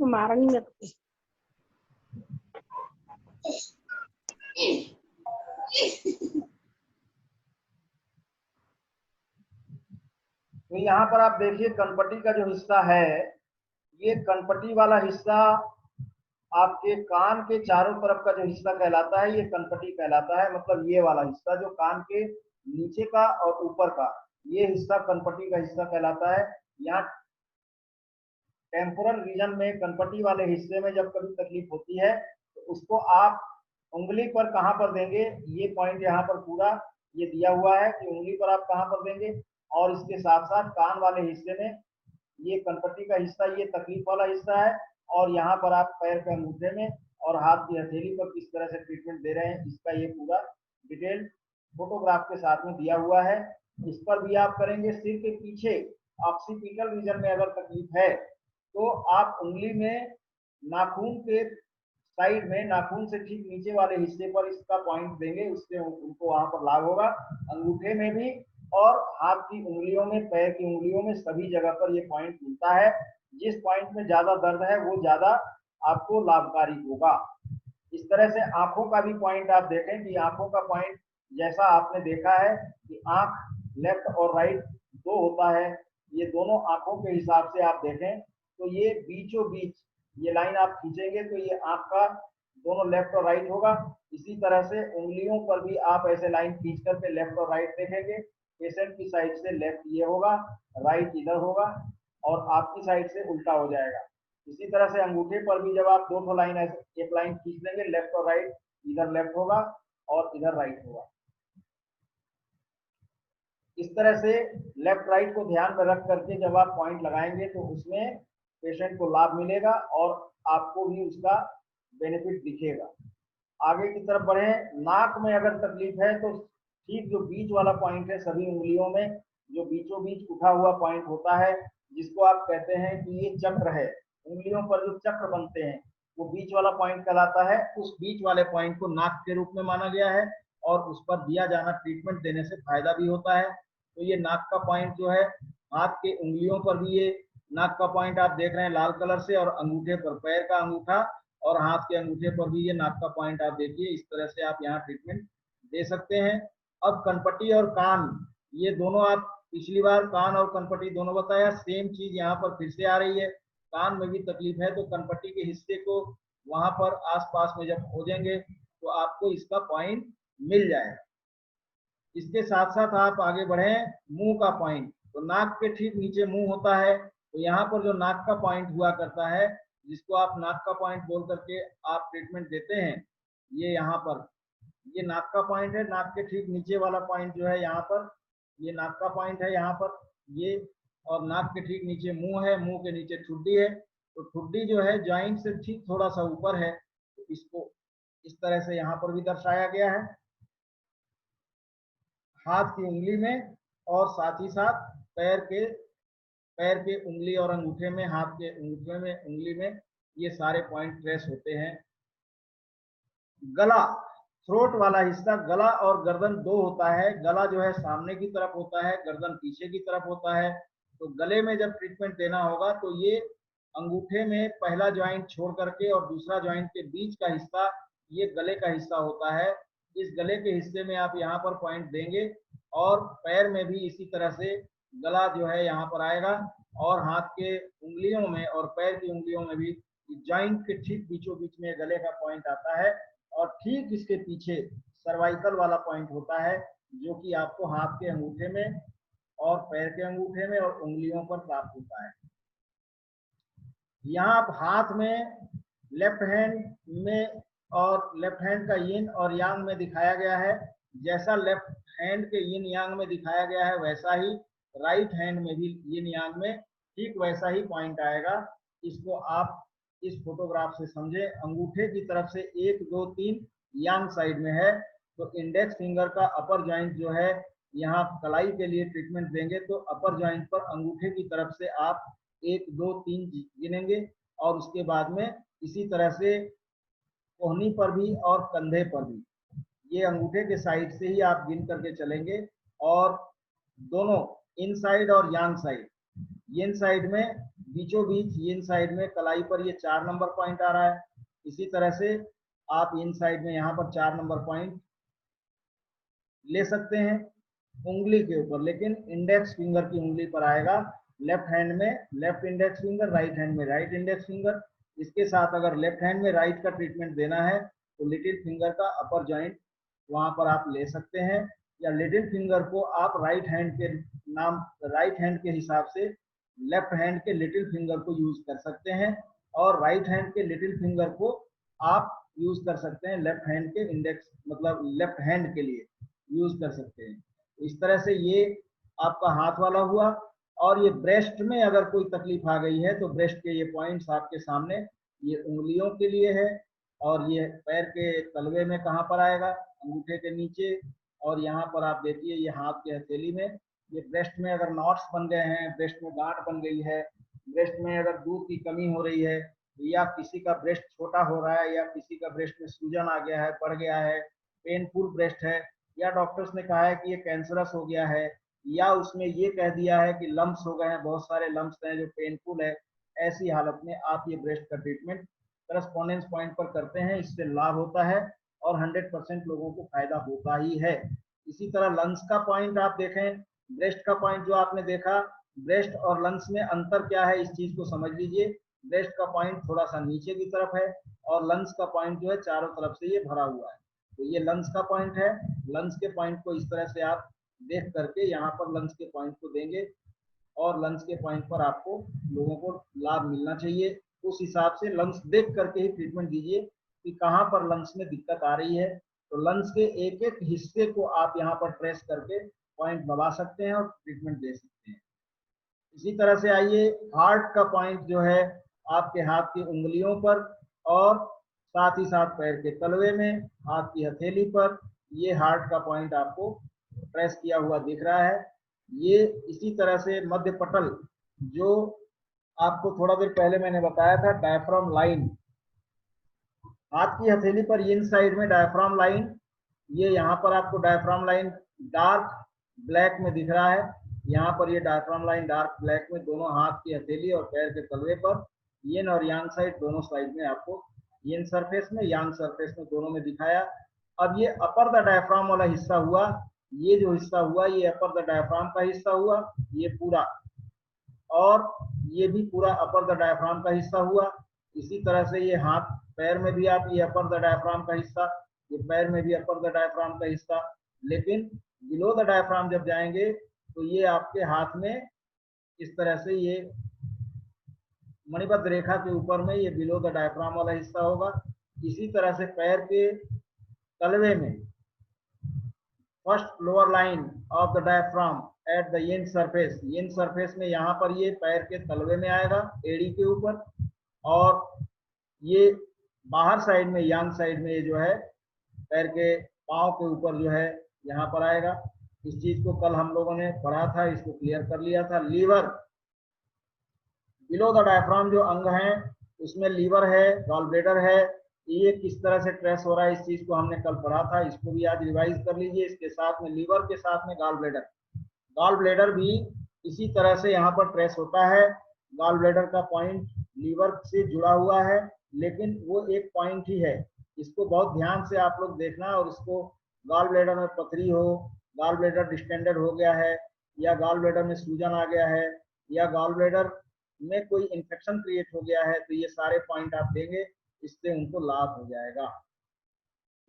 मारा नहीं मैं तो। तो यहाँ पर आप देखिए कनपटी का जो हिस्सा है, ये कनपटी वाला हिस्सा आपके कान के चारों तरफ का जो हिस्सा कहलाता है, ये कनपटी कहलाता है। मतलब ये वाला हिस्सा जो कान के नीचे का और ऊपर का, ये हिस्सा कनपटी का हिस्सा कहलाता है। यहाँ टेम्पोरल रीजन में कनपटी वाले हिस्से में जब कभी तकलीफ होती है तो उसको आप उंगली पर कहाँ पर देंगे, ये पॉइंट यहाँ पर पूरा ये दिया हुआ है कि उंगली पर आप कहाँ पर देंगे, और इसके साथ साथ कान वाले हिस्से में ये कनपटी का हिस्सा, ये तकलीफ वाला हिस्सा है, और यहाँ पर आप पैर के अंगूठे में और हाथ की हथेली पर किस तरह से ट्रीटमेंट दे रहे हैं, इसका ये पूरा डिटेल फोटोग्राफ के साथ में दिया हुआ है। इस पर भी आप करेंगे। सिर के पीछे ऑक्सीपिटल रीजन में अगर तकलीफ है तो आप उंगली में नाखून के साइड में, नाखून से ठीक नीचे वाले हिस्से पर इसका पॉइंट देंगे, उससे उनको वहां पर लाभ होगा। अंगूठे में भी और हाथ की उंगलियों में, पैर की उंगलियों में, सभी जगह पर ये पॉइंट मिलता है। जिस पॉइंट में ज्यादा दर्द है वो ज्यादा आपको लाभकारी होगा। इस तरह से आंखों का भी पॉइंट आप देखें कि आंखों का पॉइंट जैसा आपने देखा है कि आंख लेफ्ट और राइट दो होता है, ये दोनों आंखों के हिसाब से आप देखें तो ये बीचों बीच ये लाइन आप खींचेंगे तो ये आंख का दोनों लेफ्ट और राइट होगा। इसी तरह से उंगलियों पर भी आप ऐसे लाइन खींच करके लेफ्ट और राइट देखेंगे। पेशेंट की साइड से लेफ्ट ये होगा, राइट इधर होगा, और आपकी साइड से उल्टा हो जाएगा। इसी तरह से अंगूठे पर भी जब आप दो लाइन एक लाइन खींच लेंगे लेफ्ट और राइट, इधर लेफ्ट होगा और इधर राइट होगा। इस तरह से लेफ्ट राइट को ध्यान में रख करके जब आप पॉइंट लगाएंगे तो उसमें पेशेंट को लाभ मिलेगा और आपको भी उसका बेनिफिट दिखेगा। आगे की तरफ बढ़े। नाक में अगर तकलीफ है तो ठीक जो बीच वाला पॉइंट है, सभी उंगलियों में जो बीचों बीच उठा हुआ पॉइंट होता है, जिसको आप कहते हैं कि ये चक्र है, उंगलियों पर जो चक्र बनते हैं वो बीच वाला पॉइंट कहलाता है। उस बीच वाले पॉइंट को नाक के रूप में माना गया है और उस पर दिया जाना ट्रीटमेंट देने से फायदा भी होता है। तो ये नाक का पॉइंट जो है, हाथ के उंगलियों पर भी ये नाक का पॉइंट आप देख रहे हैं लाल कलर से, और अंगूठे पर, पैर का अंगूठा और हाथ के अंगूठे पर भी ये नाक का पॉइंट आप देखिए। इस तरह से आप यहाँ ट्रीटमेंट दे सकते हैं। अब कनपटी और कान, ये दोनों आप पिछली बार कान और कनपटी दोनों बताया, सेम चीज यहाँ पर फिर से आ रही है। कान में भी तकलीफ है तो कनपटी के हिस्से को वहां पर आसपास में जब खोजेंगे तो आपको इसका पॉइंट मिल जाएगा। इसके साथ साथ आप आगे बढ़े। मुंह का पॉइंट, तो नाक के ठीक नीचे मुंह होता है, तो यहाँ पर जो नाक का पॉइंट हुआ करता है, जिसको आप नाक का पॉइंट बोल करके आप ट्रीटमेंट देते हैं, ये यहाँ पर ये नाक का पॉइंट है। नाक के ठीक नीचे वाला पॉइंट जो है यहाँ पर, ये नाक का पॉइंट है यहाँ पर ये, और नाक के ठीक नीचे मुंह है, मुंह के नीचे ठुड्डी है। तो ठुड्डी जो है जॉइंट से ठीक थोड़ा सा ऊपर है, तो इसको इस तरह से यहाँ पर भी दर्शाया गया है हाथ की उंगली में, और साथ ही साथ पैर के उंगली और अंगूठे में, हाथ के अंगूठे में, उंगली में, ये सारे पॉइंट ट्रेस होते हैं। गला, थ्रोट वाला हिस्सा, गला और गर्दन दो होता है। गला जो है सामने की तरफ होता है, गर्दन पीछे की तरफ होता है। तो गले में जब ट्रीटमेंट देना होगा तो ये अंगूठे में पहला ज्वाइंट छोड़ करके और दूसरा ज्वाइंट के बीच का हिस्सा, ये गले का हिस्सा होता है। इस गले के हिस्से में आप यहाँ पर पॉइंट देंगे, और पैर में भी इसी तरह से गला जो है यहाँ पर आएगा, और हाथ के उंगलियों में और पैर की उंगलियों में भी ज्वाइंट के ठीक बीचों बीच में गले का पॉइंट आता है। और ठीक इसके पीछे सर्वाइकल वाला पॉइंट होता है, जो कि आपको हाथ के अंगूठे में और पैर के अंगूठे में और उंगलियों पर प्राप्त होता है। यहाँ आप हाथ में, लेफ्ट हैंड में, और लेफ्ट हैंड का यिन और यांग में दिखाया गया है। जैसा लेफ्ट हैंड के यिन यांग में दिखाया गया है वैसा ही राइट हैंड में भी यिन यांग में ठीक वैसा ही पॉइंट आएगा। इसको आप इस फोटोग्राफ से समझे। अंगूठे की तरफ से 1 2 3 यांग साइड में है, तो इंडेक्स फिंगर का अपर जॉइंट जो है, यहाँ कलाई के लिए ट्रीटमेंट देंगे तो अपर जॉइंट पर अंगूठे की तरफ से आप 1 2 3 गिनेंगे, और उसके बाद में इसी तरह से कोहनी पर भी और कंधे पर भी ये अंगूठे के साइड से ही आप गिन करके चलेंगे, और दोनों इन साइड और यांग साइड यिन साइड में बीचों बीच यिन साइड में कलाई पर ये 4 नंबर पॉइंट आ रहा है। इसी तरह से आप इन साइड में यहाँ पर 4 नंबर पॉइंट ले सकते हैं उंगली के ऊपर, लेकिन इंडेक्स फिंगर की उंगली पर आएगा। लेफ्ट हैंड में left index finger, right hand में राइट इंडेक्स फिंगर। इसके साथ अगर लेफ्ट हैंड में राइट का ट्रीटमेंट देना है तो लिटिल फिंगर का अपर जॉइंट वहां पर आप ले सकते हैं, या लिटिल फिंगर को आप राइट हैंड के हिसाब से लेफ्ट हैंड के लिटिल फिंगर को यूज कर सकते हैं, और राइट हैंड के लिटिल फिंगर को आप यूज कर सकते हैं लेफ्ट हैंड के इंडेक्स, मतलब लेफ्ट हैंड के लिए यूज कर सकते हैं। इस तरह से ये आपका हाथ वाला हुआ। और ये ब्रेस्ट में अगर कोई तकलीफ आ गई है तो ब्रेस्ट के ये पॉइंट्स आपके सामने, ये उंगलियों के लिए है, और ये पैर के तलवे में कहाँ पर आएगा, अंगूठे के नीचे, और यहाँ पर आप देखिए ये हाथ के हथेली में। ये ब्रेस्ट में अगर नॉट्स बन गए हैं, ब्रेस्ट में गांठ बन गई है, ब्रेस्ट में अगर दूध की कमी हो रही है, या किसी का ब्रेस्ट छोटा हो रहा है, या किसी का ब्रेस्ट में सूजन आ गया है, पड़ गया है, पेनफुल ब्रेस्ट है, या डॉक्टर्स ने कहा है कि ये कैंसरस हो गया है, या उसमें ये कह दिया है कि लम्प्स हो गए हैं, बहुत सारे लम्प्स हैं जो पेनफुल है, ऐसी हालत में आप ये ब्रेस्ट का ट्रीटमेंट करस्पॉन्डेंस पॉइंट पर करते हैं। इससे लाभ होता है और 100% लोगों को फायदा होता ही है। इसी तरह लंग्स का पॉइंट आप देखें, ब्रेस्ट का पॉइंट जो आपने देखा, ब्रेस्ट और लंग्स में अंतर क्या है इस चीज को समझ लीजिए। ब्रेस्ट का पॉइंट थोड़ा सा नीचे की तरफ है, और लंग्स का पॉइंट जो है चारों तरफ से ये भरा हुआ है। तो ये लंग्स का पॉइंट है। लंग्स के पॉइंट को इस तरह से आप देख करके यहाँ पर लंग्स के पॉइंट को देंगे, और लंग्स के पॉइंट पर आपको लोगों को लाभ मिलना चाहिए। उस हिसाब से लंग्स देख करके ही ट्रीटमेंट दीजिए कि कहाँ पर लंग्स में दिक्कत आ रही है। तो लंग्स के एक एक हिस्से को आप यहाँ पर ट्रेस करके पॉइंट दबा सकते हैं और ट्रीटमेंट दे सकते हैं। इसी तरह से आइए, हार्ट का पॉइंट जो है आपके हाथ की उंगलियों पर, और साथ ही साथ पैर के तलवे में, हाथ की हथेली पर, ये हार्ट का पॉइंट आपको ट्रेस किया हुआ दिख रहा है। ये इसी तरह से मध्य पटल, जो आपको थोड़ा देर पहले मैंने बताया था, डायफ्राम लाइन, हाथ की हथेली पर इन साइड में डायफ्राम लाइन, ये यहाँ पर आपको डायफ्राम लाइन डार्क ब्लैक में दिख रहा है। यहाँ पर ये डायफ्राम लाइन डार्क ब्लैक में दोनों हाथ की हथेली और पैर के तलवे पर, यिन और यांग साइड दोनों साइड में आपको, यिन सरफेस में यांग सरफेस में दोनों में दिखाया। अब ये अपर द डायफ्राम वाला हिस्सा हुआ, ये जो हिस्सा हुआ ये अपर द डायफ्राम का हिस्सा हुआ, ये पूरा, और ये भी पूरा अपर द डायफ्राम का हिस्सा हुआ। इसी तरह से ये हाथ पैर में भी आप, ये अपर द डायफ्राम का हिस्सा, ये पैर में भी अपर द डायफ्राम का हिस्सा। लेकिन बिलो द डायफ्राम जब जाएंगे तो ये आपके हाथ में इस तरह से ये मणिबद्ध रेखा के ऊपर में ये बिलो द डायफ्राम वाला हिस्सा होगा। इसी तरह से पैर के तलवे में first lower line of the diaphragm at the yin surface, yin surface में यहाँ पर ये पैर के तलवे में आएगा, एड़ी के ऊपर, और ये बाहर साइड में यांग साइड में ये जो है पैर के पांव के ऊपर जो है यहाँ पर आएगा। इस चीज को कल हम लोगों ने पढ़ा था, इसको क्लियर कर लिया था। लीवर, बिलो द डायफ्राम जो अंग है उसमें लीवर है, गॉल ब्लैडर है, ये किस तरह से ट्रेस हो रहा है इस चीज को हमने कल पढ़ा था, इसको भी आज रिवाइज कर लीजिए। इसके साथ में लीवर के साथ में गॉल ब्लैडर, गॉल ब्लैडर भी इसी तरह से यहाँ पर ट्रेस होता है। गॉल ब्लैडर का पॉइंट लीवर से जुड़ा हुआ है, लेकिन वो एक पॉइंट ही है, इसको बहुत ध्यान से आप लोग देखना। और इसको गॉल ब्लैडर में पथरी हो, गॉल ब्लैडर डिस्टेंडेड हो गया है, या गॉल ब्लैडर में सूजन आ गया है, या गॉल ब्लैडर में कोई इन्फेक्शन क्रिएट हो गया है, तो ये सारे पॉइंट आप देंगे, इससे उनको लाभ हो जाएगा।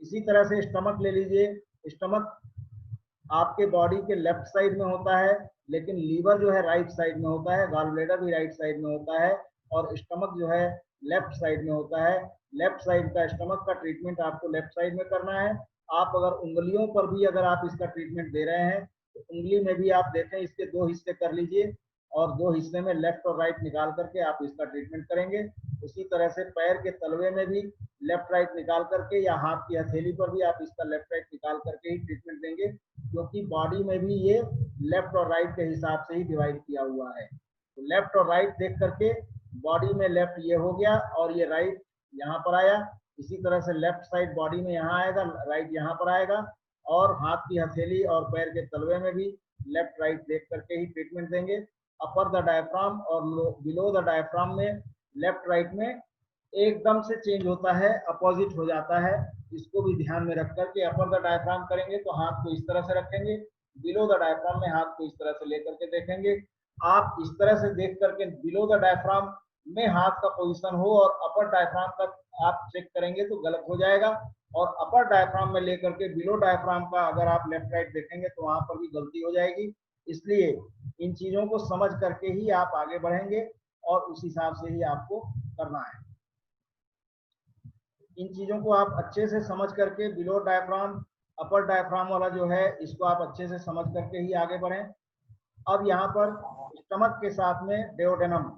इसी तरह से स्टमक ले लीजिए। स्टमक आपके बॉडी के लेफ्ट साइड में होता है, लेकिन लीवर जो है राइट साइड में होता है, गॉल ब्लैडर भी राइट साइड में होता है, और स्टमक जो है लेफ्ट साइड में होता है। लेफ्ट साइड का स्टमक का ट्रीटमेंट आपको लेफ्ट साइड में करना है। आप अगर उंगलियों पर भी अगर आप इसका ट्रीटमेंट दे रहे हैं तो उंगली में भी आप देखें, इसके 2 हिस्से कर लीजिए, और 2 हिस्से में लेफ्ट और राइट निकाल करके आप इसका ट्रीटमेंट करेंगे। उसी तरह से पैर के तलवे में भी लेफ्ट राइट निकाल करके, या हाथ की हथेली पर भी आप इसका लेफ्ट राइट निकाल करके ही ट्रीटमेंट देंगे, क्योंकि बॉडी में भी ये लेफ्ट और राइट के हिसाब से ही डिवाइड किया हुआ है। तो लेफ्ट और राइट देख करके बॉडी में लेफ्ट ये हो गया और ये राइट यहाँ पर आया। इसी तरह से लेफ्ट साइड बॉडी में यहाँ आएगा, राइट यहाँ पर आएगा, और हाथ की हथेली और पैर के तलवे में भी लेफ्ट राइट देख करके ही ट्रीटमेंट देंगे। अपर द डायफ्राम और बिलो द डायफ्राम में लेफ्ट राइट में एकदम से चेंज होता है, अपोजिट हो जाता है। इसको भी ध्यान में रख करके अपर द डायफ्राम करेंगे तो हाथ को इस तरह से रखेंगे, बिलो द डायफ्राम में हाथ को इस तरह से लेकर के देखेंगे। आप इस तरह से देख करके बिलो द डायफ्राम में हाथ का पोजीशन हो और अपर डायफ्राम का आप चेक करेंगे तो गलत हो जाएगा, और अपर डायफ्राम में लेकर के बिलो डायफ्राम का अगर आप लेफ्ट राइट देखेंगे तो वहां पर भी गलती हो जाएगी। इसलिए इन चीजों को समझ करके ही आप आगे बढ़ेंगे और उस हिसाब से ही आपको करना है। इन चीजों को आप अच्छे से समझ करके बिलो डायफ्राम अपर डायफ्राम वाला जो है इसको आप अच्छे से समझ करके ही आगे बढ़ें। अब यहाँ पर स्टमक के साथ में डेओडेनम,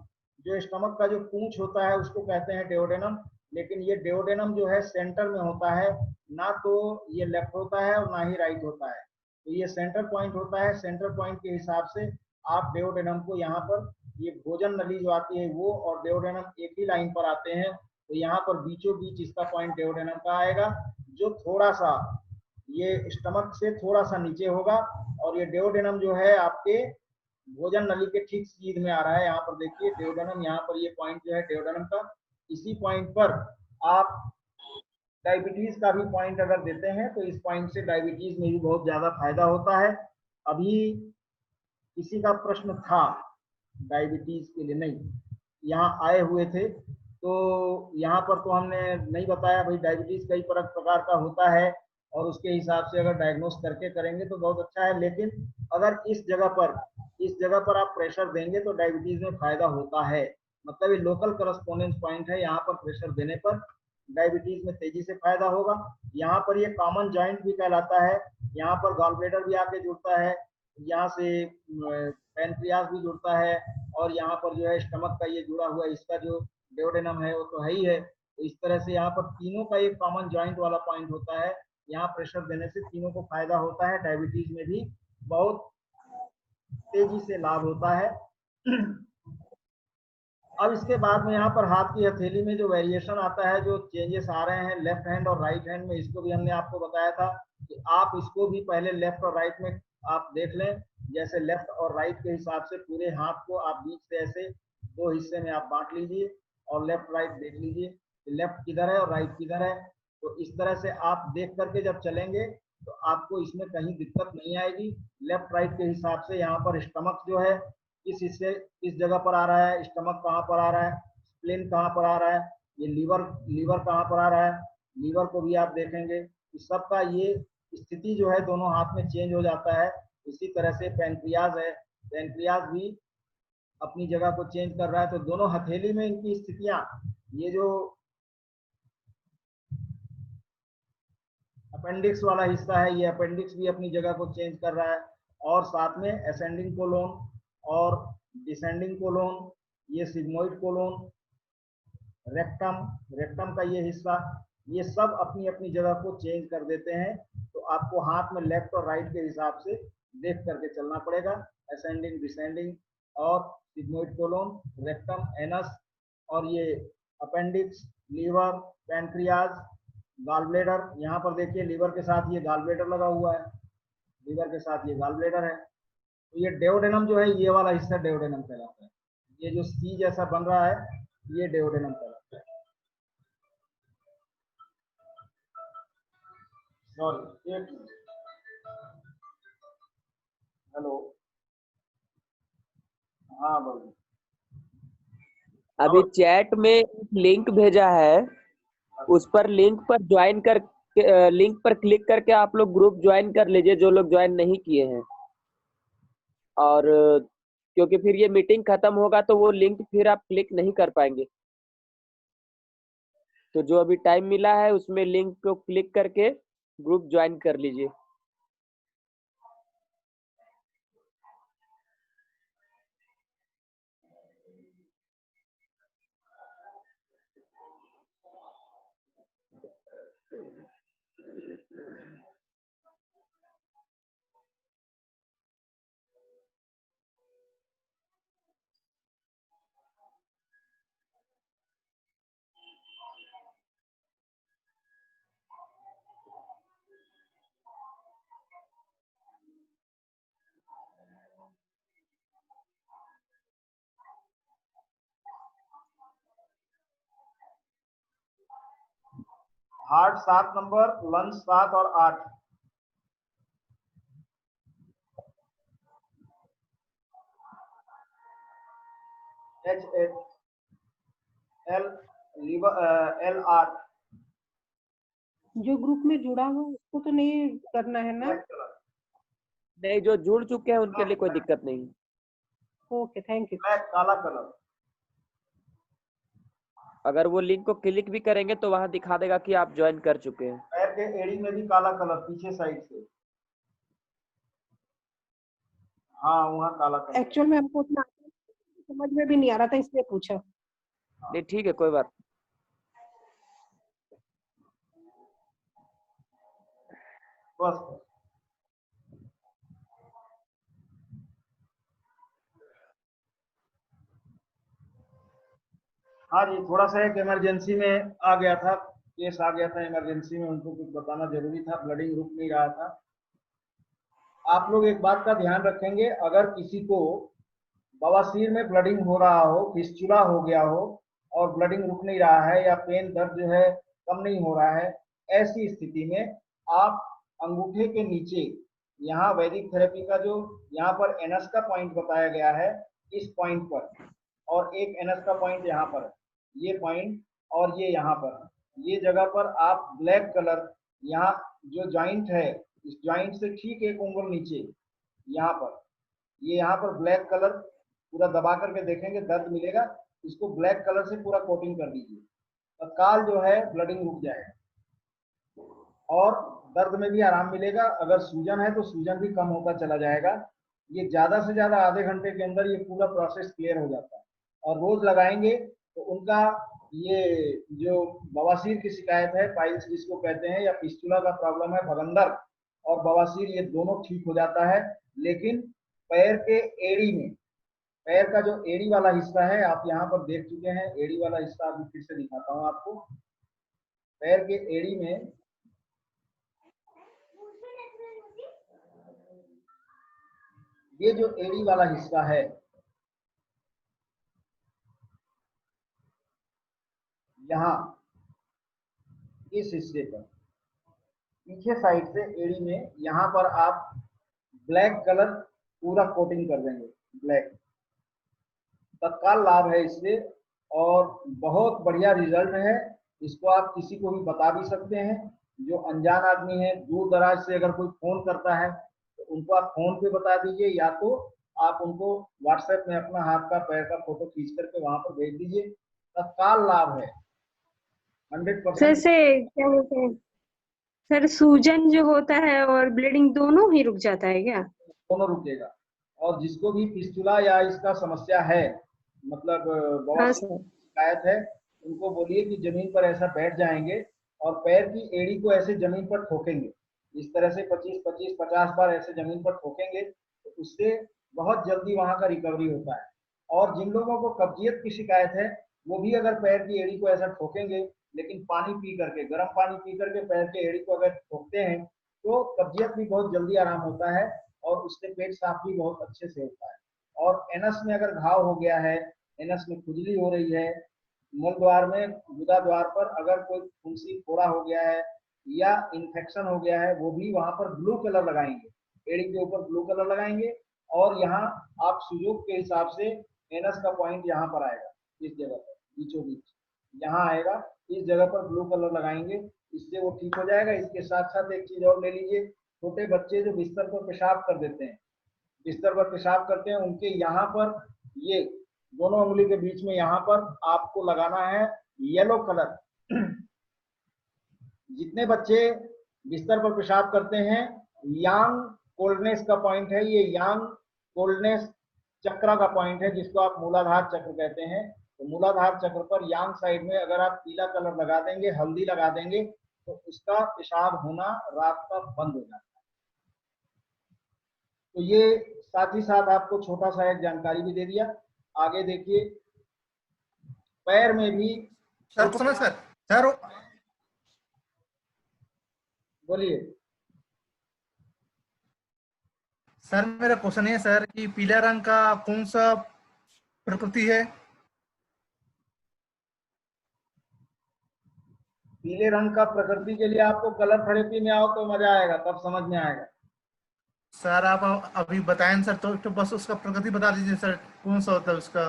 जो स्टमक का जो पूंछ होता है उसको कहते हैं डेओडेनम, लेकिन ये डेओडेनम जो है सेंटर में होता है, ना तो ये लेफ्ट होता है और ना ही राइट होता है, तो ये सेंटर पॉइंट होता है। सेंटर पॉइंट के हिसाब से आप डेओडेनम को यहाँ पर, ये भोजन नली जो आती है वो और डेओडेनम एक ही लाइन पर आते हैं, तो यहाँ पर बीचों बीच इसका पॉइंट डेओडेनम का आएगा, जो थोड़ा सा ये स्टमक से थोड़ा सा नीचे होगा, और ये डेओडेनम जो है आपके भोजन नली के ठीक सीध में आ रहा है। यहाँ पर देखिए डेओडेनम, यहाँ पर ये पॉइंट जो है डेओडेनम का, इसी पॉइंट पर आप डायबिटीज का भी पॉइंट अगर देते हैं तो इस पॉइंट से डायबिटीज में भी बहुत ज्यादा फायदा होता है। अभी किसी का प्रश्न था डायबिटीज के लिए, नहीं यहाँ आए हुए थे, तो यहाँ पर तो हमने नहीं बताया भाई डायबिटीज कई प्रकार का होता है और उसके हिसाब से अगर डायग्नोस करके करेंगे तो बहुत अच्छा है, लेकिन अगर इस जगह पर आप प्रेशर देंगे तो डायबिटीज में फायदा होता है। मतलब ये लोकल करस्पोंडेंस पॉइंट है, यहाँ पर प्रेशर देने पर डायबिटीज में तेजी से फायदा होगा। यहाँ पर ये कॉमन जॉइंट भी कहलाता है, यहाँ पर गॉल ब्लेडर भी आके जुड़ता है, यहाँ से पैनक्रियास भी जुड़ता है, और यहाँ पर जो है स्टमक का ये जुड़ा हुआ इसका जो डेओडेनम है वो तो है ही है। तो इस तरह से यहाँ पर तीनों का एक कॉमन जॉइंट वाला पॉइंट होता है, यहाँ प्रेशर देने से तीनों को फायदा होता है, डायबिटीज में भी बहुत तेजी से लाभ होता है। अब इसके बाद में यहाँ पर हाथ की हथेली में जो वेरिएशन आता है, जो चेंजेस आ रहे हैं लेफ्ट हैंड और राइट हैंड में, इसको भी हमने आपको बताया था कि आप इसको भी पहले लेफ्ट और राइट में आप देख लें। जैसे लेफ्ट और राइट के हिसाब से पूरे हाथ को आप बीच से ऐसे दो हिस्से में आप बांट लीजिए और लेफ्ट राइट देख लीजिए कि लेफ्ट किधर है और राइट किधर है। तो इस तरह से आप देख करके जब चलेंगे तो आपको इसमें कहीं दिक्कत नहीं आएगी। लेफ्ट राइट के हिसाब से यहाँ पर स्टमक जो है किस हिस्से किस जगह पर आ रहा है, स्टमक कहाँ पर आ रहा है, स्प्लीन कहाँ पर आ रहा है, ये लीवर कहाँ पर आ रहा है, लीवर को भी आप देखेंगे। इस सब का ये स्थिति जो है दोनों हाथ में चेंज हो जाता है। इसी तरह से पैनक्रियाज है, पैनक्रियाज भी अपनी जगह को चेंज कर रहा है। तो दोनों हथेली में इनकी स्थितियां, ये जो अपेंडिक्स वाला हिस्सा है, ये अपेंडिक्स भी अपनी जगह को चेंज कर रहा है, और साथ में असेंडिंग कोलोन और डिसेंडिंग कोलोन, ये सिग्मोइड कोलोन, रेक्टम का ये हिस्सा, ये सब अपनी अपनी जगह को चेंज कर देते हैं। तो आपको हाथ में लेफ्ट और राइट के हिसाब से देख करके चलना पड़ेगा, असेंडिंग डिसेंडिंग और सिग्मोइड कोलोन, रेक्टम, एनस, और ये appendix, liver, pancreas, gall bladder. यहाँ पर देखिए लीवर के साथ ये गॉल ब्लेडर लगा हुआ है, लीवर के साथ ये गॉल ब्लेडर है। तो ये डेओडेनम जो है, ये वाला हिस्सा डेओडेनम कहलाता है। ये जो सी जैसा बन रहा है ये डेओडेनम कहलाता है। सॉरी, एक हेलो, हाँ बोलिए। अभी चैट में एक लिंक भेजा है, उस पर लिंक पर क्लिक करके आप लोग ग्रुप ज्वाइन कर लीजिए, जो लोग ज्वाइन नहीं किए हैं। और क्योंकि फिर ये मीटिंग खत्म होगा तो वो लिंक फिर आप क्लिक नहीं कर पाएंगे। तो जो अभी टाइम मिला है उसमें लिंक को क्लिक करके ग्रुप ज्वाइन कर लीजिए। हार्ट 7 नंबर, लंग्स 7 और 8। HL liver L8। जो ग्रुप में जुड़ा हो उसको तो नहीं करना है ना? नहीं, जो जुड़ चुके हैं उनके लिए कोई दिक्कत नहीं। Okay, thank you. ब्लैक, काला कलर। अगर वो लिंक को क्लिक भी करेंगे तो वहां दिखा देगा कि आप ज्वाइन कर चुके हैं। पैर के एड़ी में भी काला कलर, पीछे साइड से। हाँ, वहाँ काला कलर। एक्चुअल में हमको उतना समझ में भी नहीं आ रहा था, इसलिए पूछा। नहीं, ठीक है, कोई बात। बस। हाँ जी, थोड़ा सा एक इमरजेंसी में आ गया था, केस आ गया था इमरजेंसी में, उनको कुछ बताना जरूरी था, ब्लडिंग रुक नहीं रहा था। आप लोग एक बात का ध्यान रखेंगे, अगर किसी को बवासीर में ब्लडिंग हो रहा हो, फिस्चुला हो गया हो और ब्लडिंग रुक नहीं रहा है या पेन दर्द जो है कम नहीं हो रहा है, ऐसी स्थिति में आप अंगूठे के नीचे, यहाँ वैदिक थेरेपी का जो यहाँ पर एनएस का पॉइंट बताया गया है, इस पॉइंट पर, और एक एनएस का पॉइंट यहाँ पर है, ये पॉइंट, और ये यहाँ पर, ये जगह पर आप ब्लैक कलर, यहाँ जो जॉइंट है, इस जॉइंट से ठीक एक उंगल नीचे, यहाँ पर, ये यहाँ पर ब्लैक कलर पूरा दबा करके देखेंगे, दर्द मिलेगा, इसको ब्लैक कलर से पूरा कोटिंग कर दीजिए, तत्काल जो है ब्लडिंग रुक जाएगा और दर्द में भी आराम मिलेगा। अगर सूजन है तो सूजन भी कम होता चला जाएगा। ये ज्यादा से ज्यादा आधे घंटे के अंदर ये पूरा प्रोसेस क्लियर हो जाता है, और रोज लगाएंगे तो उनका ये जो बवासीर की शिकायत है, पाइल्स जिसको कहते हैं, या फिस्टुला का प्रॉब्लम है, भगंदर और बवासीर, ये दोनों ठीक हो जाता है। लेकिन पैर के एड़ी में, पैर का जो एड़ी वाला हिस्सा है, आप यहाँ पर देख चुके हैं, एड़ी वाला हिस्सा अभी फिर से दिखाता हूँ आपको। पैर के एड़ी में ये जो एड़ी वाला हिस्सा है, यहाँ इस हिस्से पर पीछे साइड से एड़ी में, यहाँ पर आप ब्लैक कलर पूरा कोटिंग कर देंगे, ब्लैक, तत्काल लाभ है इससे और बहुत बढ़िया रिजल्ट है। इसको आप किसी को भी बता भी सकते हैं, जो अनजान आदमी है, दूर दराज से अगर कोई फोन करता है तो उनको आप फोन पे बता दीजिए, या तो आप उनको व्हाट्सएप में अपना हाथ का पैर का फोटो खींच करके वहां पर भेज दीजिए, तत्काल लाभ है 100%। से क्या बोलते हैं सर, सूजन जो होता है और ब्लीडिंग दोनों ही रुक जाता है क्या? दोनों रुकेगा। और जिसको भी फिस्टुला या इसका समस्या है, मतलब बवासीर की शिकायत है, उनको बोलिए कि जमीन पर ऐसा बैठ जाएंगे और पैर की एड़ी को ऐसे जमीन पर ठोकेंगे, इस तरह से 25-50 बार ऐसे जमीन पर ठोकेंगे, तो उससे बहुत जल्दी वहां का रिकवरी होता है। और जिन लोगों को कब्जियत की शिकायत है, वो भी अगर पैर की एड़ी को ऐसा ठोकेंगे, लेकिन पानी पी करके, गर्म पानी पी करके पैर की एड़ी को अगर ठोकते हैं, तो कब्जियत भी बहुत जल्दी आराम होता है और उससे पेट साफ भी बहुत अच्छे से होता है। और एनस में अगर घाव हो गया है, एनस में खुजली हो रही है, मूल द्वार में, गुदा द्वार पर अगर कोई फुंसी फोड़ा हो गया है या इन्फेक्शन हो गया है, वो भी वहां पर ब्लू कलर लगाएंगे, एड़ी के ऊपर ब्लू कलर लगाएंगे, और यहाँ आप सुजोग के हिसाब से एनस का पॉइंट यहाँ पर आएगा, इस जगह पर बीचों बीच यहाँ आएगा, इस जगह पर ब्लू कलर लगाएंगे, इससे वो ठीक हो जाएगा। इसके साथ साथ एक चीज और ले लीजिए, छोटे बच्चे जो बिस्तर पर पेशाब कर देते हैं, बिस्तर पर पेशाब करते हैं, उनके यहाँ पर, ये दोनों उंगली के बीच में यहाँ पर आपको लगाना है येलो कलर। जितने बच्चे बिस्तर पर पेशाब करते हैं, यांग कोल्डनेस का पॉइंट है, ये यांग कोल्डनेस चक्र का पॉइंट है, जिसको आप मूलाधार चक्र कहते हैं। तो मूलाधार चक्र पर यांग साइड में अगर आप पीला कलर लगा देंगे, हल्दी लगा देंगे, तो उसका पेशाब होना रात का बंद हो जाता है। तो ये साथ ही साथ आपको छोटा सा एक जानकारी भी दे दिया। आगे देखिए, पैर में भी सर बोलिए। सर मेरा क्वेश्चन है सर कि पीला रंग का कौन सा प्रकृति है? पीले रंग का प्रकृति के लिए आपको कलर थेरेपी में आओ तो मजा आएगा, तब समझ में आएगा। सर आप अभी बताएं सर, तो बस उसका प्रकृति बता दीजिए सर, कौन सा होता है उसका,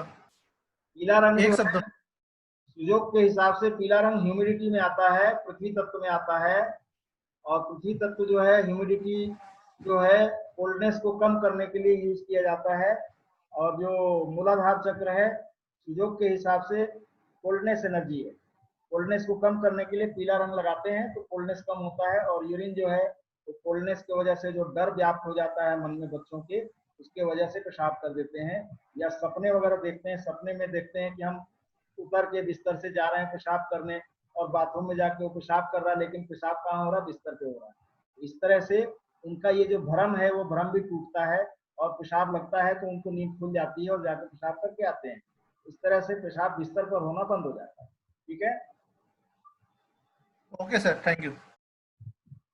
पीला रंग एक जो शब्द। है सुयोग के हिसाब से पीला रंग ह्यूमिडिटी में आता है, पृथ्वी तत्व में आता है। और पृथ्वी तत्व जो है ह्यूमिडिटी जो है कोल्डनेस को कम करने के लिए यूज किया जाता है। और जो मूलाधार चक्र है सुयोग के हिसाब से कोल्डनेस एनर्जी है, कोल्डनेस को कम करने के लिए पीला रंग लगाते हैं तो कोल्डनेस कम होता है। और यूरिन जो है तो कोल्डनेस की वजह से जो डर व्याप्त हो जाता है मन में बच्चों के, उसके वजह से पेशाब कर देते हैं। या सपने वगैरह देखते हैं, सपने में देखते हैं कि हम उतर के बिस्तर से जा रहे हैं पेशाब करने और बाथरूम में जाके वो पेशाब कर रहा है, लेकिन पेशाब कहाँ हो रहा है, बिस्तर पे हो रहा है। इस तरह से उनका ये जो भ्रम है वो भ्रम भी टूटता है और पेशाब लगता है तो उनको नींद खुल जाती है और जाकर पेशाब करके आते हैं। इस तरह से पेशाब बिस्तर पर होना बंद हो जाता है। ठीक है, ओके सर, थैंक यू।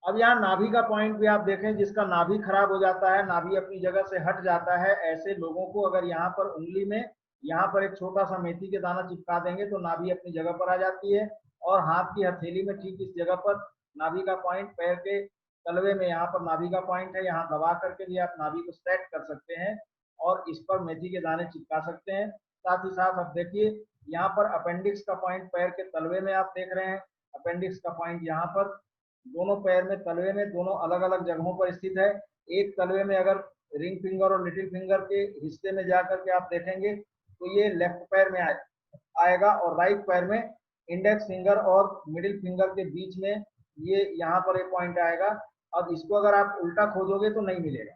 अब यहाँ नाभि का पॉइंट भी आप देखें, जिसका नाभि खराब हो जाता है, नाभि अपनी जगह से हट जाता है, ऐसे लोगों को अगर यहाँ पर उंगली में यहाँ पर एक छोटा सा मेथी के दाना चिपका देंगे तो नाभि अपनी जगह पर आ जाती है। और हाथ की हथेली में ठीक इस जगह पर नाभि का पॉइंट, पैर के तलवे में यहाँ पर नाभि का पॉइंट है, यहाँ दबा करके भी आप नाभि को सेट कर सकते हैं और इस पर मेथी के दाने चिपका सकते हैं। साथ ही साथ अब देखिए यहाँ पर अपेंडिक्स का पॉइंट पैर के तलवे में आप देख रहे हैं, अपेंडिक्स का पॉइंट यहाँ पर दोनों पैर में तलवे में दोनों अलग अलग जगहों पर स्थित है। एक तलवे में अगर रिंग फिंगर और लिटिल फिंगर के हिस्से में जाकर के आप देखेंगे तो ये लेफ्ट पैर में आएगा और राइट पैर में इंडेक्स फिंगर और मिडिल फिंगर के बीच में ये यहाँ पर एक पॉइंट आएगा। अब इसको अगर आप उल्टा खोजोगे तो नहीं मिलेगा,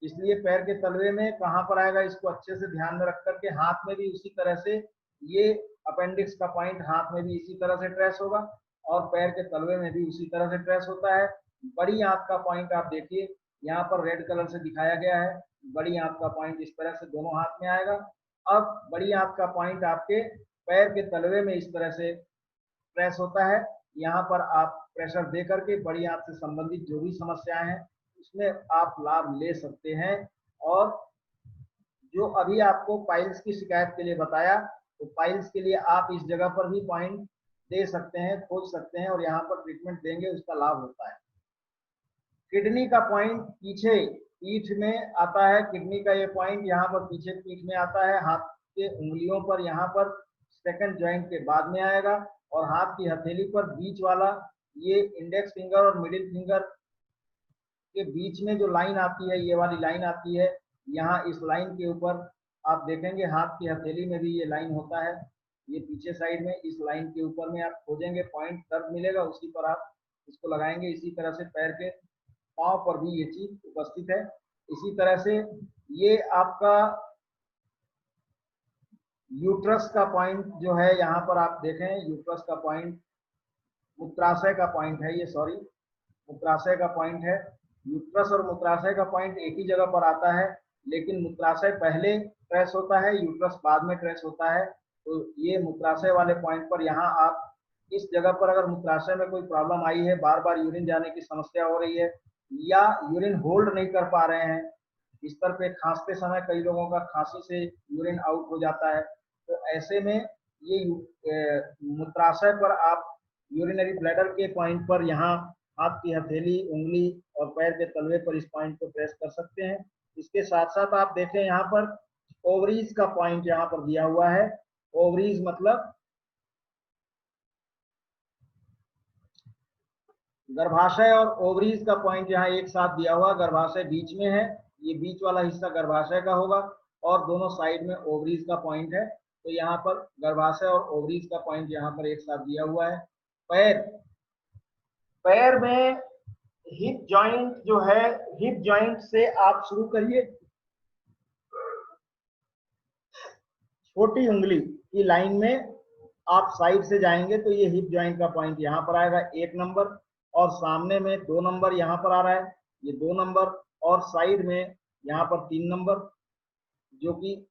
इसलिए पैर के तलवे में कहाँ पर आएगा इसको अच्छे से ध्यान में रख करके, हाथ में भी उसी तरह से ये अपेंडिक्स का पॉइंट हाथ में भी इसी तरह से ट्रेस होगा और पैर के तलवे में भी उसी तरह से ट्रेस होता है। बड़ी आंत का पॉइंट आप देखिए यहाँ पर रेड कलर से दिखाया गया है, बड़ी आंत का पॉइंट इस तरह से दोनों हाथ में आएगा। अब बड़ी आंत का पॉइंट आपके पैर के तलवे में इस तरह से प्रेस होता है। यहाँ पर आप प्रेशर दे करके बड़ी आंत से संबंधित जो भी समस्याएं हैं उसमें आप लाभ ले सकते हैं। और जो अभी आपको पाइल्स की शिकायत के लिए बताया, तो पाइल्स के लिए आप इस जगह पर भी पॉइंट दे सकते हैं, खोज सकते हैं और यहाँ पर ट्रीटमेंट देंगे, उसका लाभ होता है। किडनी का पॉइंट पीछे पीठ में आता है, किडनी का ये पॉइंट यहाँ पर पीछे पीठ में आता है, हाथ के उंगलियों पर यहाँ पर सेकंड जॉइंट के बाद में आएगा और हाथ की हथेली पर बीच वाला ये इंडेक्स फिंगर और मिडिल फिंगर के बीच में जो लाइन आती है, ये वाली लाइन आती है, यहाँ इस लाइन के ऊपर आप देखेंगे हाथ की हथेली में भी ये लाइन होता है, ये पीछे साइड में इस लाइन के ऊपर में आप खोजेंगे पॉइंट दर्द मिलेगा, उसी पर आप इसको लगाएंगे। इसी तरह से पैर के पांव पर भी ये चीज उपस्थित है। इसी तरह से ये आपका यूट्रस का पॉइंट जो है यहाँ पर आप देखें, यूट्रस का पॉइंट मूत्राशय का पॉइंट है, ये सॉरी मूत्राशय का पॉइंट है। यूट्रस और मूत्राशय का पॉइंट एक ही जगह पर आता है, लेकिन मूत्राशय पहले ट्रेस होता है, यूट्रस बाद में ट्रेस होता है। तो ये मूत्राशय वाले पॉइंट पर यहाँ आप इस जगह पर अगर मूत्राशय में कोई प्रॉब्लम आई है, बार बार यूरिन जाने की समस्या हो रही है या यूरिन होल्ड नहीं कर पा रहे हैं, बिस्तर पे खांसते समय कई लोगों का खांसी से यूरिन आउट हो जाता है, तो ऐसे में ये मूत्राशय पर आप यूरिनरी ब्लैडर के पॉइंट पर यहाँ हाथ की हथेली, उंगली और पैर के तलवे पर इस पॉइंट को प्रेस कर सकते हैं। इसके साथ साथ आप देखें यहाँ पर ओवरीज का पॉइंट यहाँ पर दिया हुआ है। ओवरीज मतलब गर्भाशय और ओवरीज का पॉइंट यहाँ एक साथ दिया हुआ, गर्भाशय बीच में है, ये बीच वाला हिस्सा गर्भाशय का होगा और दोनों साइड में ओवरीज का पॉइंट है। तो यहाँ पर गर्भाशय और ओवरीज का पॉइंट यहाँ पर एक साथ दिया हुआ है। पैर में हिप जॉइंट जो है, हिप जॉइंट से आप शुरू करिए, छोटी उंगली की लाइन में आप साइड से जाएंगे तो ये हिप जॉइंट का पॉइंट यहाँ पर आएगा 1 नंबर, और सामने में 2 नंबर यहाँ पर आ रहा है, ये 2 नंबर, और साइड में यहाँ पर 3 नंबर, जो कि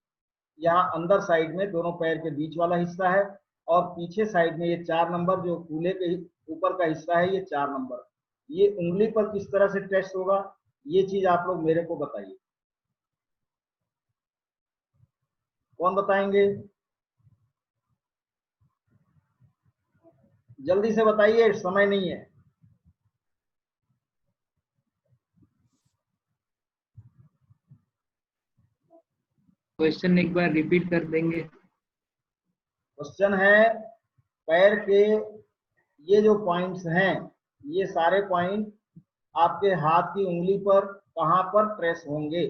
यहाँ अंदर साइड में दोनों पैर के बीच वाला हिस्सा है, और पीछे साइड में ये 4 नंबर जो कूल्हे के ऊपर का हिस्सा है, ये 4 नंबर। ये उंगली पर किस तरह से टेस्ट होगा, ये चीज आप लोग मेरे को बताइए, कौन बताएंगे? जल्दी से बताइए, समय नहीं है। क्वेश्चन एक बार रिपीट कर देंगे? क्वेश्चन है, पैर के ये जो पॉइंट्स हैं, ये सारे पॉइंट आपके हाथ की उंगली पर कहां पर ट्रेस होंगे?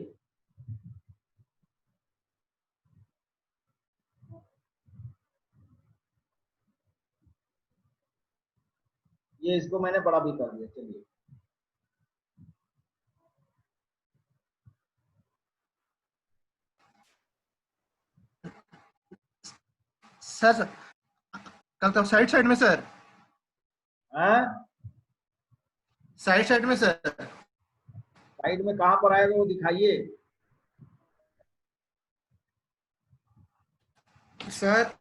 ये इसको मैंने बड़ा भी कर दिया। चलिए, सर कल तक साइड साइड में सर, हाँ, साइड साइड में सर। साइड में कहां पर आएगा वो दिखाइए। सर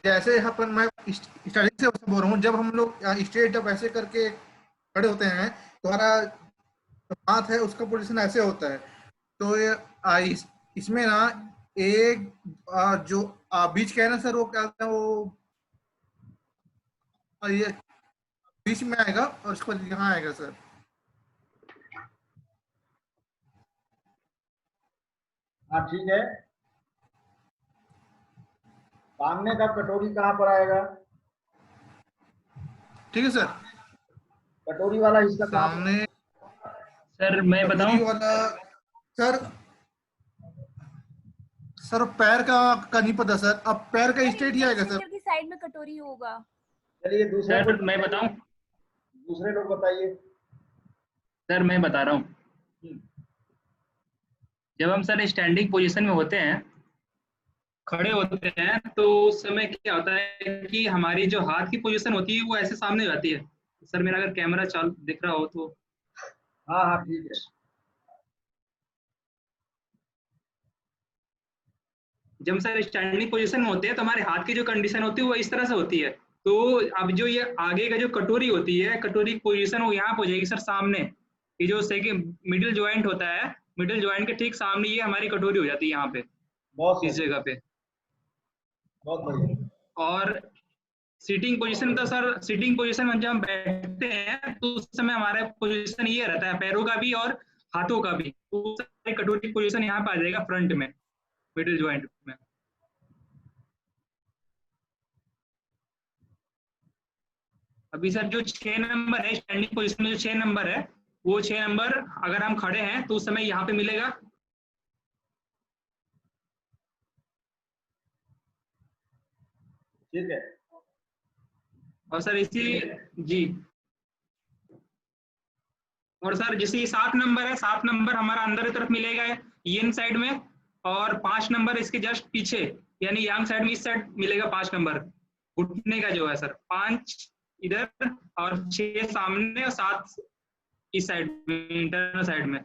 जैसे अपन, मैं स्टार्टिंग से बोल रहा हूँ, जब हम लोग स्ट्रेट जब ऐसे करके खड़े होते हैं, तुम्हारा हाथ है उसका पोजीशन ऐसे होता है। तो ये इसमें ना एक जो बीच का है ना सर, वो क्या कहते हैं, वो ये बीच में आएगा और उसके बाद यहाँ आएगा सर। हाँ ठीक है। सामने का कटोरी कहां पर आएगा? ठीक है सर। कटोरी वाला हिस्सा कहां पर? सामने सर मैं बताऊं? कटोरी वाला सर, सर पैर का नहीं पता सर। अब पैर का स्ट्रेट ही आएगा सर। की साइड में कटोरी होगा। चलिए दूसरे सर मैं बताऊं? दूसरे लोग बताइए। सर मैं बता रहा हूँ, जब हम सर स्टैंडिंग पोजीशन में होते हैं, खड़े होते हैं, तो उस समय क्या होता है कि हमारी जो हाथ की पोजीशन होती है वो ऐसे सामने हो जाती है। सर मेरा अगर कैमरा चालू दिख रहा हो तो। हाँ हाँ ठीक है। जब हम सर स्टैंडिंग पोजीशन में होते हैं तो हमारे हाथ की जो कंडीशन होती है वो इस तरह से होती है। तो अब जो ये आगे का जो कटोरी होती है, कटोरी की पोजीशन वो यहाँ पे हो जाएगी सर सामने। ये जो सेकंड मिडिल ज्वाइंट होता है, मिडिल ज्वाइंट के ठीक सामने ये हमारी कटोरी हो जाती है यहाँ पे, बहुत इस सही, जगह पे। बहुत बढ़िया। और सीटिंग पोजीशन, तो सर सीटिंग पोजीशन में जब हम बैठते हैं तो उस समय हमारा पोजीशन ये रहता है, पैरों का भी और हाथों का भी। तो सारी कटोरी पोजीशन यहाँ पे आ जाएगा फ्रंट में, मिडिल ज्वाइंट में। अभी सर जो 6 नंबर है स्टैंडिंग पोजीशन में, जो 6 नंबर है, वो 6 नंबर अगर हम खड़े हैं तो उस समय यहाँ पे मिलेगा। ठीक है। और सर इसी, जी, और सर जैसे 7 नंबर है, 7 नंबर हमारा अंदर की तरफ मिलेगा yin साइड में, और 5 नंबर इसके जस्ट पीछे यानी yang साइड में, इस साइड मिलेगा 5 नंबर घुटने का जो है सर। 5 इधर और 6 सामने और 7 इस साइड में, इंटरनल साइड में,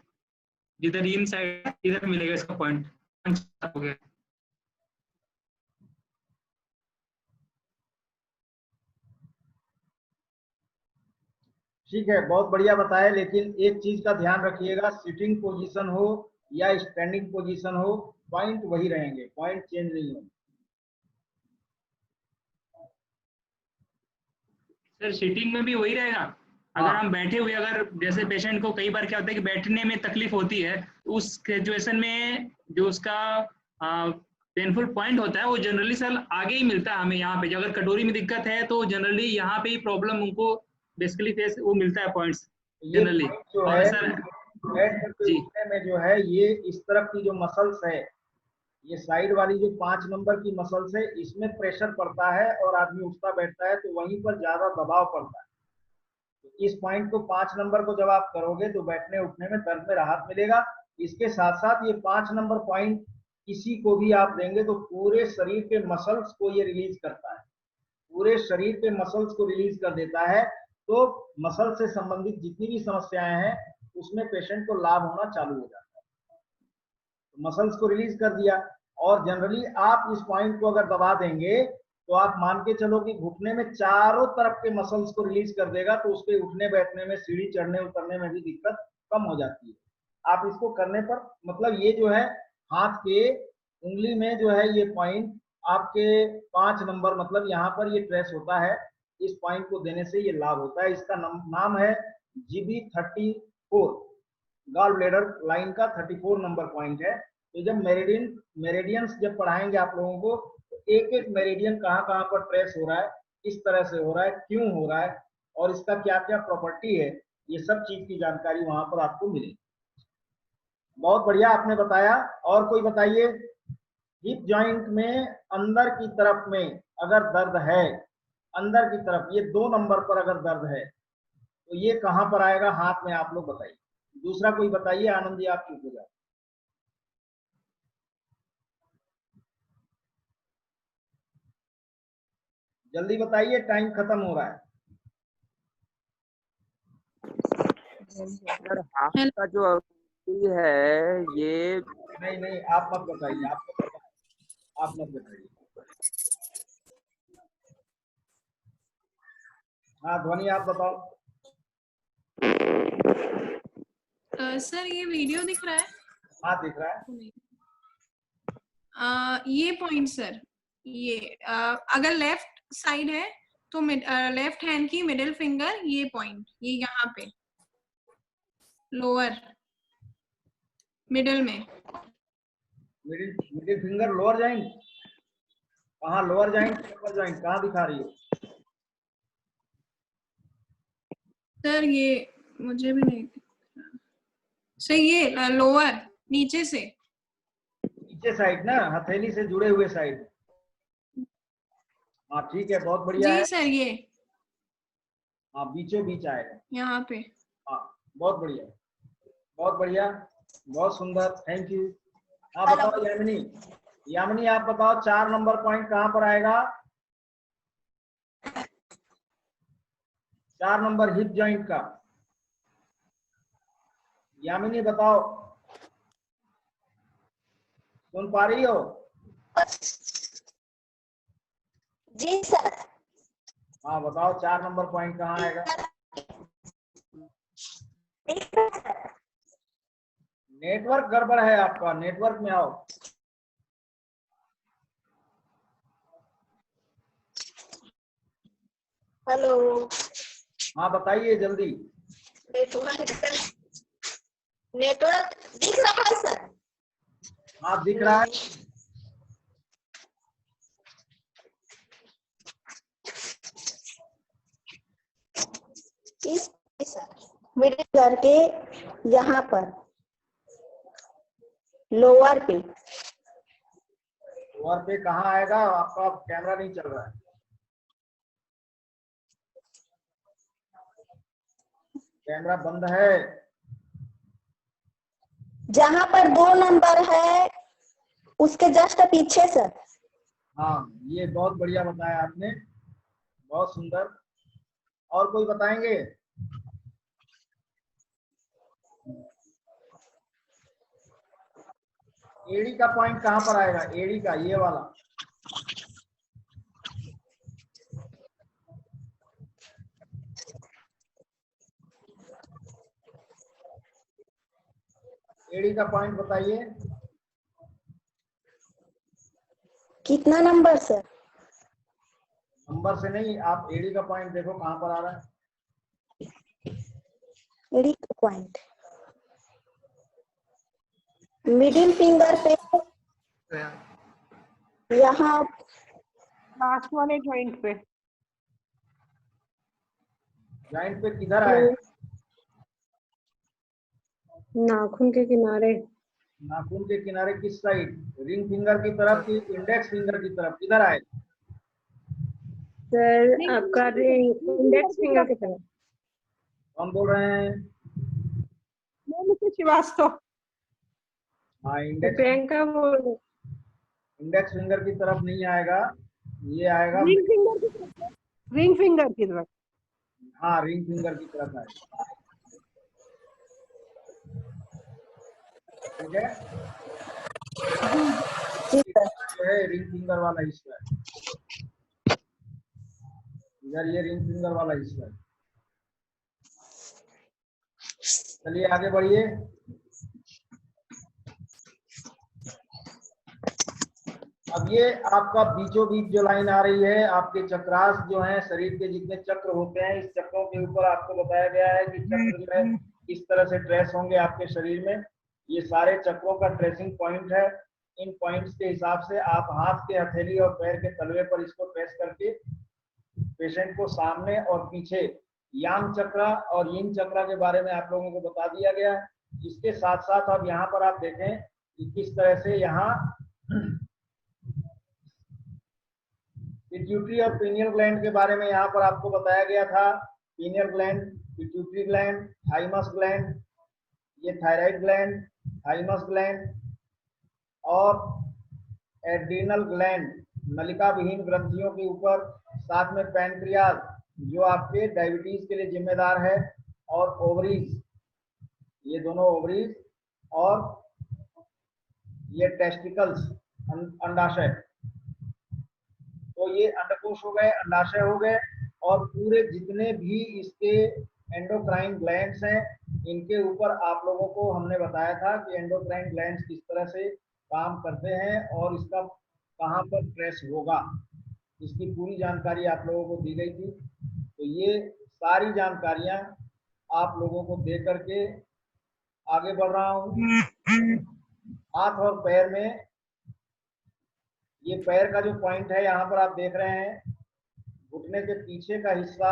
जिधर yin साइड इधर मिलेगा इसका पॉइंट। हो गया। ठीक है, बहुत बढ़िया बताया। लेकिन एक चीज का ध्यान रखिएगा, सिटिंग पोजीशन हो या स्टैंडिंग पोजीशन हो, पॉइंट वही रहेंगे, पॉइंट चेंज नहीं होंगे। सर सीटिंग में भी वही रहेगा। अगर हाँ। हम बैठे हुए, अगर जैसे पेशेंट को कई बार क्या होता है कि बैठने में तकलीफ होती है, उस सिचुएशन में जो उसका पेनफुल पॉइंट होता है वो जनरली सर आगे ही मिलता है हमें यहाँ पे। अगर कटोरी में दिक्कत है तो जनरली यहाँ पे ही प्रॉब्लम उनको बेसिकली फेस वो मिलता है पॉइंट्स ये जनरली। point जो और है सर बैठ करके जी, उठने में जो है, ये इस तरफ की जो मसल्स है, ये साइड वाली जो 5 नंबर की मसल्स है, इसमें प्रेशर पड़ता है और आदमी उठता बैठता है तो वहीं पर ज्यादा दबाव पड़ता है। तो इस पॉइंट को 5 नंबर को जब आप करोगे तो बैठने उठने में दर्द में राहत मिलेगा। इसके साथ साथ ये 5 नंबर पॉइंट किसी को भी आप देंगे तो पूरे शरीर के मसल्स को ये रिलीज करता है, पूरे शरीर के मसल्स को रिलीज कर देता है। तो मसल से संबंधित जितनी भी समस्याएं हैं उसमें पेशेंट को लाभ होना चालू हो जाता है। तो मसल्स को रिलीज कर दिया, और जनरली आप इस पॉइंट को अगर दबा देंगे तो आप मान के चलो कि घुटने में चारों तरफ के मसल्स को रिलीज कर देगा, तो उसके उठने बैठने में, सीढ़ी चढ़ने उतरने में भी दिक्कत कम हो जाती है। आप इसको करने पर, मतलब ये जो है हाथ के उंगली में जो है ये पॉइंट आपके 5 नंबर, मतलब यहाँ पर ये ट्रेस होता है। इस पॉइंट को देने से ये लाभ होता है। इसका नाम है GB34, गॉल ब्लेडर लाइन का 34 नंबर पॉइंट है। तो जब मेरिडियंस जब पढ़ाएंगे आप लोगों को, तो एक एक मेरिडियन कहाँ कहाँ पर ट्रेस हो रहा है, किस तरह से हो रहा है, क्यों हो रहा है, और इसका क्या क्या प्रॉपर्टी है, ये सब चीज की जानकारी वहां पर आपको मिलेगी। बहुत बढ़िया आपने बताया। और कोई बताइए, हिप जॉइंट में अंदर की तरफ में अगर दर्द है, अंदर की तरफ ये 2 नंबर पर अगर दर्द है, तो ये कहां पर आएगा, हाथ में आप लोग बताइए। दूसरा कोई बताइए। आनंद जी आप चुप हो जाए। जल्दी बताइए, टाइम खत्म हो रहा है। सर हाथ का जो अवधि है ये नहीं आप मत बताइए, आप मत बताइए। हाँ ध्वनि आप बताओ। सर ये वीडियो दिख रहा है? हाँ दिख रहा है। ये पॉइंट सर, ये अगर लेफ्ट साइड है तो लेफ्ट हैंड की मिडिल फिंगर, ये पॉइंट, ये यहाँ पे लोअर मिडिल में। मिडिल फिंगर लोअर जॉइंट कहाँ, लोअर जॉइंट अपर जॉइंट कहाँ दिखा रही है? सर ये मुझे भी नहीं सर, ये लोअर नीचे से, नीचे साइड ना, हथेली से जुड़े हुए साइड। हाँ ठीक है, बहुत बढ़िया जी है। सर ये हाँ बीचों बीच आएगा यहाँ पे। हाँ बहुत बढ़िया, बहुत बढ़िया, बहुत सुंदर, थैंक यू। हाँ बताओ यामिनी, यामिनी आप बताओ 4 नंबर पॉइंट कहाँ पर आएगा? 4 नंबर हिप जॉइंट का, यामिनी बताओ, सुन पा रही हो? जी सर। हाँ बताओ 4 नंबर पॉइंट कहाँ आएगा? नेटवर्क गड़बड़ है आपका, नेटवर्क में आओ। हेलो। हाँ बताइए जल्दी। नेटवर्क दिख रहा है सर? हाँ दिख रहा है। इस मिडिल फिंगर के यहाँ पर लोअर पे। लोअर पे कहाँ आएगा? आपका कैमरा नहीं चल रहा है। कैमरा बंद है। जहाँ पर 2 नंबर है उसके जस्ट पीछे सर। हाँ ये बहुत बढ़िया बताया आपने, बहुत सुंदर। और कोई बताएंगे? एडी का पॉइंट कहाँ पर आएगा? एडी का ये वाला, एडी का पॉइंट बताइए। कितना नंबर सर? नंबर से नहीं, आप एडी का पॉइंट देखो कहाँ पर आ रहा है। एडी का पॉइंट मिडिल फिंगर पे, यहाँ लास्ट वाले जॉइंट पे। जॉइंट पे किधर आए? नाखून के किनारे। नाखून के किनारे किस साइड? रिंग फिंगर की तरफ कि इंडेक्स फिंगर की तरफ? किधर आए? सर आपका इंडेक्स फिंगर की तरफ। कौन बोल रहे हैं? मोनिका श्रीवास्तव। हाँ प्रियंका बोल रही। इंडेक्स फिंगर की तरफ नहीं आएगा, ये आएगा रिंग फिंगर की तरफ। रिंग फिंगर की तरफ। हाँ रिंग फिंगर की तरफ आएगा। ठीक है, जो है रिंग फिंगर वाला हिस्सा है, इधर ये रिंग फिंगर वाला हिस्सा है। चलिए आगे बढ़िए। अब ये आपका बीचों बीच जो लाइन आ रही है, आपके चक्रास जो हैं, शरीर के जितने चक्र होते हैं, इस चक्रों के ऊपर आपको बताया गया है कि चक्र जो है किस तरह से ट्रेस होंगे आपके शरीर में। ये सारे चक्रों का ट्रेसिंग पॉइंट है। इन पॉइंट्स के हिसाब से आप हाथ के हथेली और पैर के तलवे पर इसको ट्रेस करके पेशेंट को सामने और पीछे याम चक्र और यिन चक्र के बारे में आप लोगों को बता दिया गया है। इसके साथ साथ अब यहाँ पर आप देखें कि किस तरह से यहाँ पिट्यूटरी और पीनियल ग्लैंड के बारे में यहाँ पर आपको बताया गया था। Pineal gland, pituitary gland, thymus gland, ये थायराइड ग्लैंड, थाइमस ग्लैंड और एड्रीनल ग्लैंड नलिका विहीन ग्रंथियों के ऊपर, साथ में पैनक्रियाज जो आपके डायबिटीज के लिए जिम्मेदार है, और ओवरीज, ये दोनों ओवरीज, और ये टेस्टिकल्स अंडाशय। तो ये अंडकोश हो गए, अंडाशय हो गए, और पूरे जितने भी इसके एंडोक्राइन ग्लैंड्स हैं, इनके ऊपर आप लोगों को हमने बताया था कि एंडोक्राइन ग्लैंड्स किस तरह से काम करते हैं और इसका कहाँ पर ट्रेस होगा, इसकी पूरी जानकारी आप लोगों को दी गई थी। तो ये सारी जानकारियां आप लोगों को दे करके आगे बढ़ रहा हूँ। हाथ और पैर में, ये पैर का जो पॉइंट है यहाँ पर आप देख रहे हैं, घुटने के पीछे का हिस्सा।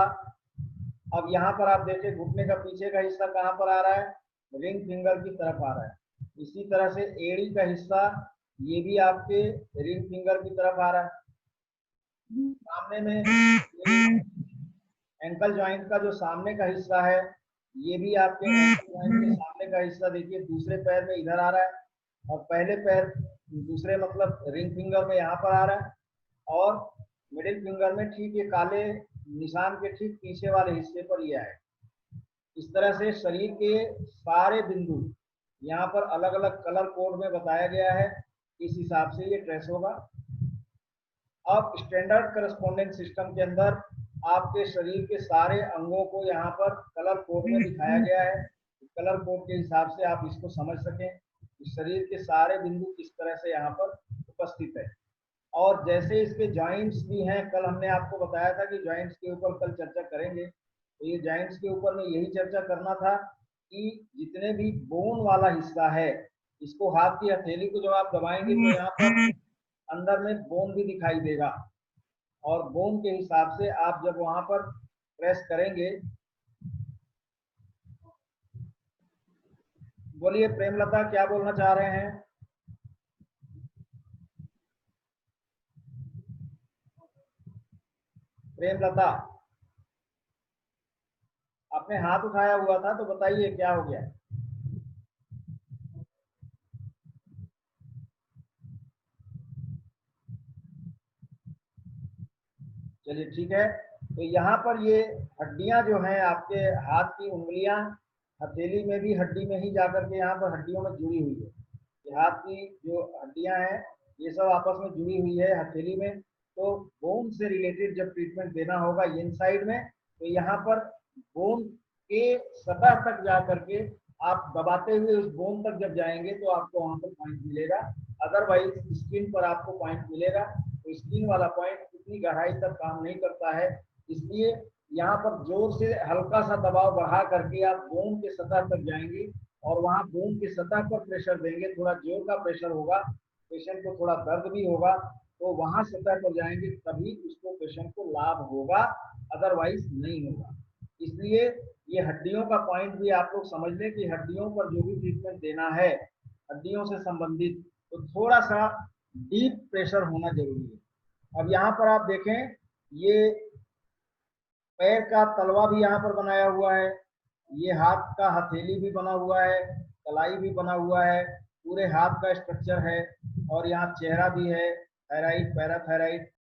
अब यहाँ पर आप देखें घुटने का पीछे का हिस्सा कहाँ पर आ रहा है, रिंग फिंगर की तरफ आ रहा है। इसी तरह से एड़ी का हिस्सा, ये भी आपके रिंग फिंगर की तरफ आ रहा है। सामने में एंकल जॉइंट का जो सामने का हिस्सा है, ये भी आपके एंकल जॉइंट के सामने का हिस्सा देखिए दूसरे पैर में इधर आ रहा है, और पहले पैर दूसरे मतलब रिंग फिंगर में यहाँ पर आ रहा है, और मिडिल फिंगर में ठीक ये काले निशान के ठीक पीछे वाले हिस्से पर ये है। इस तरह से शरीर के सारे बिंदु यहाँ पर अलग अलग कलर कोड में बताया गया है, इस हिसाब से ये ट्रेस होगा। अब स्टैंडर्ड करस्पॉन्डेंस सिस्टम के अंदर आपके शरीर के सारे अंगों को यहाँ पर कलर कोड में दिखाया गया है। कलर कोड के हिसाब से आप इसको समझ सकें कि शरीर के सारे बिंदु किस तरह से यहाँ पर उपस्थित है। और जैसे इसके जॉइंट्स भी हैं, कल हमने आपको बताया था कि जॉइंट्स के ऊपर कल चर्चा करेंगे, तो ये जॉइंट्स के ऊपर में यही चर्चा करना था कि जितने भी बोन वाला हिस्सा है, इसको हाथ की हथेली को जब आप दबाएंगे तो यहाँ पर अंदर में बोन भी दिखाई देगा, और बोन के हिसाब से आप जब वहां पर प्रेस करेंगे, बोलिए प्रेमलता क्या बोलना चाह रहे हैं? प्रेमलता, आपने हाथ उठाया हुआ था तो बताइए क्या हो गया? चलिए ठीक है। तो यहाँ पर ये हड्डियां जो हैं, आपके हाथ की उंगलियां हथेली में भी हड्डी में ही जाकर के यहाँ पर हड्डियों में जुड़ी हुई है। ये हाथ की जो हड्डियां हैं ये सब आपस में जुड़ी हुई है हथेली में। तो बोन से रिलेटेड जब ट्रीटमेंट देना होगा इनसाइड में, तो यहाँ पर बोन के सतह तक जा करके आप दबाते हुए उस बोन तक जब जाएंगे तो आपको वहां पर पॉइंट मिलेगा। अदरवाइज स्किन पर आपको पॉइंट मिलेगा, तो स्किन वाला पॉइंट इतनी गहराई तक काम नहीं करता है। इसलिए यहाँ पर जोर से हल्का सा दबाव बढ़ा करके आप बोन के सतह तक जाएंगे और वहाँ बोन के सतह पर प्रेशर देंगे, थोड़ा जोर का प्रेशर होगा, पेशेंट को थोड़ा दर्द भी होगा, तो वहां सतह पर जाएंगे तभी उसको पेशेंट को लाभ होगा, अदरवाइज नहीं होगा। इसलिए ये हड्डियों का पॉइंट भी आप लोग समझ लें कि हड्डियों पर जो भी ट्रीटमेंट देना है हड्डियों से संबंधित, तो थोड़ा सा डीप प्रेशर होना जरूरी है। अब यहाँ पर आप देखें, ये पैर का तलवा भी यहाँ पर बनाया हुआ है, ये हाथ का हथेली भी बना हुआ है, कलाई भी बना हुआ है, पूरे हाथ का स्ट्रक्चर है, और यहाँ चेहरा भी है, थायराइड, पैराथायराइड,